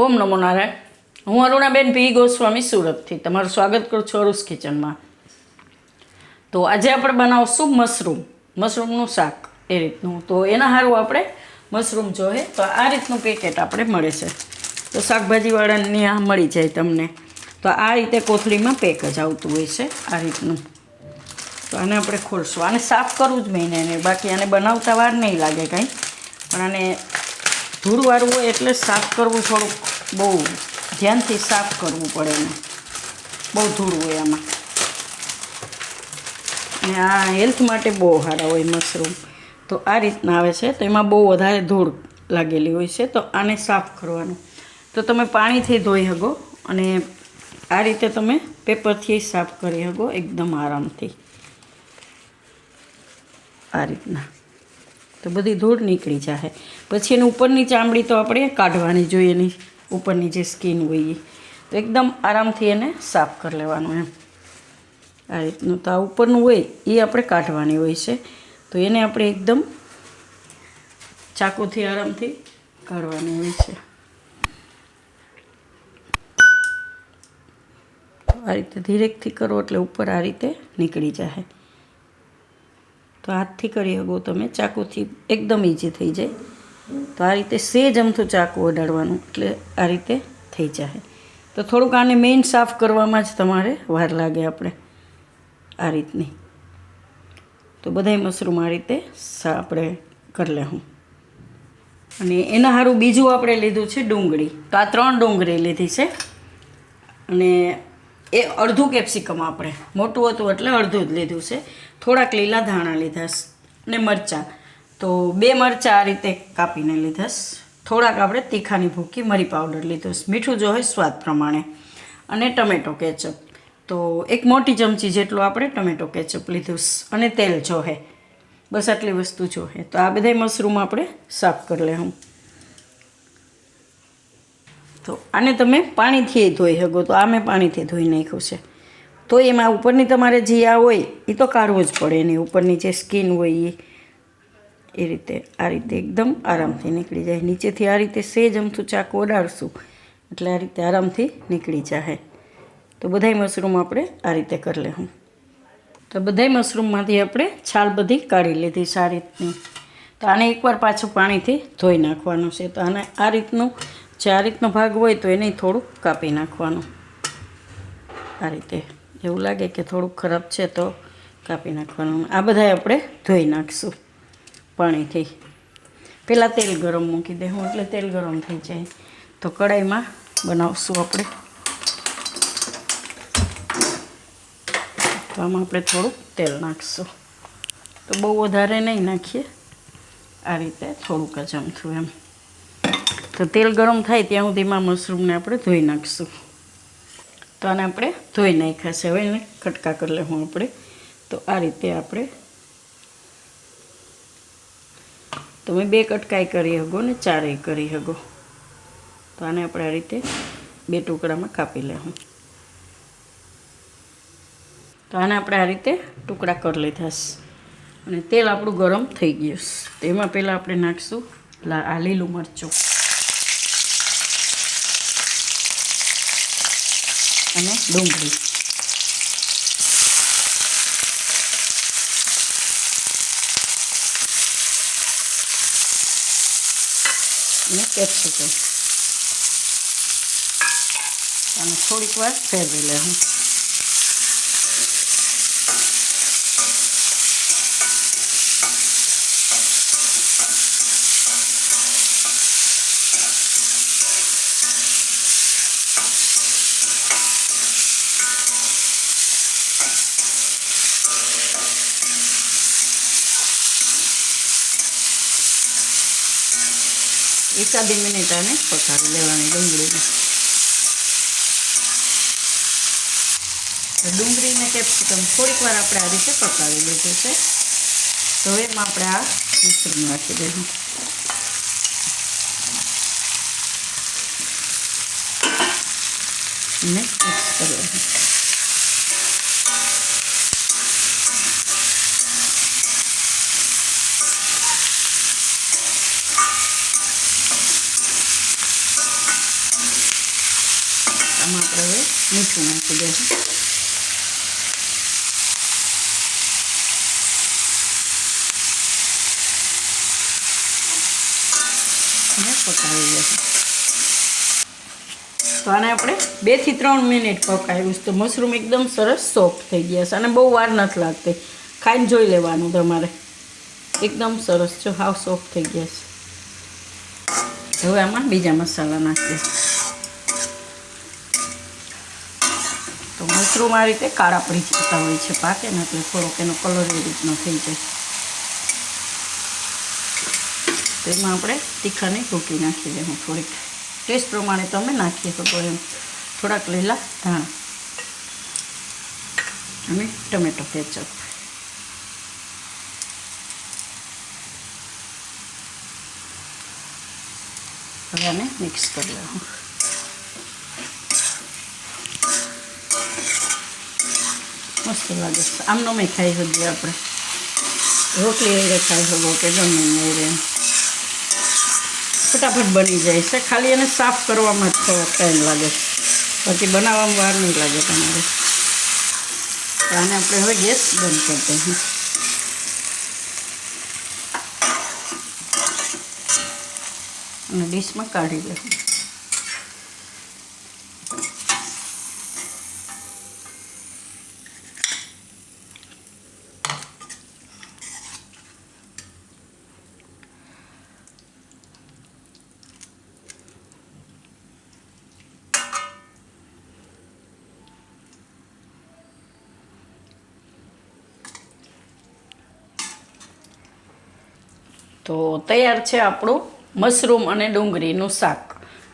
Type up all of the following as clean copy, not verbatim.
ઓમ નમો નારાયણ. હું અરુણાબેન પી ગોસ્વામી સુરતથી તમારું સ્વાગત કરું છું અરુસ કિચનમાં. તો આજે આપણે બનાવશું મશરૂમનું શાક એ રીતનું. તો એના સારું આપણે મશરૂમ જોઈએ તો આ રીતનું પેકેટ આપણે મળે છે. તો શાકભાજીવાળાની આ મળી જાય તમને. તો આ રીતે કોથળીમાં પેક જ આવતું હોય છે આ રીતનું. તો આને આપણે ખોલશું. આને સાફ કરવું જ મેં એને, બાકી આને બનાવતા વાર નહીં લાગે કાંઈ. પણ આને ધૂળવાળું હોય એટલે સાફ કરવું થોડુંક બહુ ધ્યાનથી સાફ કરવું પડે એને, બહુ ધૂળ હોય આમાં. અને આ હેલ્થ માટે બહુ સારા હોય મશરૂમ. તો આ રીતના આવે છે, તો એમાં બહુ વધારે ધૂળ લાગેલી હોય છે. તો આને સાફ કરવાનું તો તમે પાણીથી ધોઈ શકો અને આ રીતે તમે પેપરથી સાફ કરી શકો એકદમ આરામથી આ રીતના. તો બધી ધૂળ નીકળી જાય. પછી એની ઉપરની ચામડી તો આપણે કાઢવાની જોઈએ, એની ઉપરની જે સ્કિન હોય એ તો એકદમ આરામથી એને સાફ કરી લેવાનું એમ આ રીતનું. તો આ ઉપરનું હોય એ આપણે કાઢવાની હોય છે. તો એને આપણે એકદમ ચાકુથી આરામથી કાઢવાની હોય છે. આ રીતે ધીરેકથી કરો એટલે ઉપર આ રીતે નીકળી જાય. તો હાથથી કરી શકો તમે, ચાકુથી એકદમ ઇઝી થઈ જાય. તો આ રીતે સેજ અમથું ચાકુ અડાડવાનું એટલે આ રીતે થઈ જાય. તો થોડુંક આને મેઇન સાફ કરવામાં જ તમારે વાર લાગે આપણે આ રીતની. તો બધાય મશરૂમ આ રીતે આપણે કરી લેવું. અને એના સારું બીજું આપણે લીધું છે ડુંગળી. તો આ 3 ડુંગળી લીધી છે અને એ અડધું કેપ્સિકમ આપણે મોટું હતું એટલે અડધું જ લીધું છે. થોડાક લીલા ધાણા લીધા ને મરચાં. તો 2 મરચાં આ રીતે કાપીને લીધા. થોડાક આપણે તીખાની ભૂકી મરી પાવડર લીધો. મીઠું જો હોય સ્વાદ પ્રમાણે. અને ટમેટો કેચઅપ. તો 1 મોટી ચમચી જેટલું આપણે ટમેટો કેચઅપ લીધું. અને તેલ જોહે. બસ આટલી વસ્તુ જોહે. તો આ બધાય મશરૂમ આપણે સાફ કરી લેવું. તો આને તમે પાણીથી ધોઈ શકો. તો આ મેં પાણીથી ધોઈ નાખ્યું છે. તો એમાં ઉપરની તમારે જે આ હોય એ તો કાઢવું જ પડે. એની ઉપરની જે સ્કિન હોય એ રીતે આ રીતે એકદમ આરામથી નીકળી જાય. નીચેથી આ રીતે સેજ અમથું ચાકુ અડાડશું એટલે આ રીતે આરામથી નીકળી જાય. તો બધાય મશરૂમ આપણે આ રીતે કરી લેવું. તો બધાય મશરૂમમાંથી આપણે છાલ બધી કાઢી લીધી છે આ રીતની. તો આને એકવાર પાછું પાણીથી ધોઈ નાખવાનું છે. તો આને આ રીતનું જે આ રીતનો ભાગ હોય તો એને થોડુંક કાપી નાખવાનું આ રીતે. એવું લાગે કે થોડુંક ખરાબ છે તો કાપી નાખવાનું. આ બધાય આપણે ધોઈ નાખીશું પાણીથી. પહેલાં તેલ ગરમ મૂકી દેવું એટલે તેલ ગરમ થઈ જાય. તો કઢાઈમાં બનાવશું આપણે. તો આમાં આપણે થોડુંક તેલ નાખીશું. તો બહુ વધારે નહીં નાખીએ, આ રીતે થોડુંક જ અમથું એમ. તો તેલ ગરમ થાય ત્યાં સુધીમાં મશરૂમને આપણે ધોઈ નાખીશું. તો આને આપણે ધોઈ નાખ્યા છે. હવે એને કટકા કરી લેવું આપણે. તો આ રીતે આપણે તમે 2 કટકાઈ કરી શકો ને 4 કરી શકો. તો આને આપણે આ રીતે 2 ટુકડામાં કાપી લેવું. તો આને આપણે આ રીતે ટુકડા કરી લીધા છે. અને તેલ આપણું ગરમ થઈ ગયું છે. તો એમાં પહેલાં આપણે નાખીશું આ લીલું મરચું અને ડુંગળી. અને કેપ્સિકમ. અને થોડીક વાર ફેરવી લેવું. એકાદી મિનિટ આને પકાવી લેવાની ડુંગળીને. ડુંગળી ને કેપ્સિકમ થોડીક વાર આપણે આ રીતે પકાવી લીધું છે. તો એમાં આપણે આ મશરૂમ નાખી દઈશું. અને મિક્સ કરી લઈશું. આમાં આપણે હવે મીઠું નાખી દઈશું. અને પકાવી દઈશું. તો આને આપણે 2 થી 3 મિનિટ પકાવ્યું તો મશરૂમ એકદમ સરસ સોફ્ટ થઈ ગયા છે અને બહુ વાર નથી લાગતી. ખાઈને જોઈ લેવાનું તમારે. એકદમ સરસ જો હાવ સોફ્ટ થઈ ગયા છે. હવે આમાં બીજા મસાલા નાખીએ. તો મશરૂમ આ રીતે કાળા પડી જતા હોય છે પાકે ને એટલે થોડોક એનો કલર એ રીતનો થઈ જાય. તો એમાં આપણે તીખાની ભૂકી નાખી દઈએ. થોડીક ટેસ્ટ પ્રમાણે તમે નાખી શકો એમ. થોડાક લીલા ધાણા અને ટમેટો કેચઅપ. હવે આને મિક્સ કરી લેવું. મસ્ત લાગે છે. આમનો મેં ખાઈ શકીએ આપણે. રોટલી એ ખાઈ શકો કે ગમે એ ફટાફટ બની જાય છે. ખાલી એને સાફ કરવામાં જ થોડોક ટાઈમ લાગે. બાકી બનાવવામાં વાર નહીં લાગે તમારે. તો આને આપણે હવે ગેસ બંધ કરી દઈએ અને ડીશમાં કાઢી લઈએ. તો તૈયાર છે આપણું મશરૂમ અને ડુંગળીનું શાક.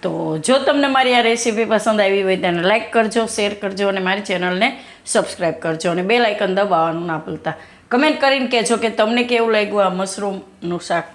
તો જો તમને મારી આ રેસીપી પસંદ આવી હોય તેને લાઇક કરજો, શેર કરજો અને મારી ચેનલને સબસ્ક્રાઈબ કરજો અને બેલ આઇકન દબાવવાનું ના ભૂલતા. કમેન્ટ કરીને કહેજો કે તમને કેવું લાગ્યું આ મશરૂમનું શાક.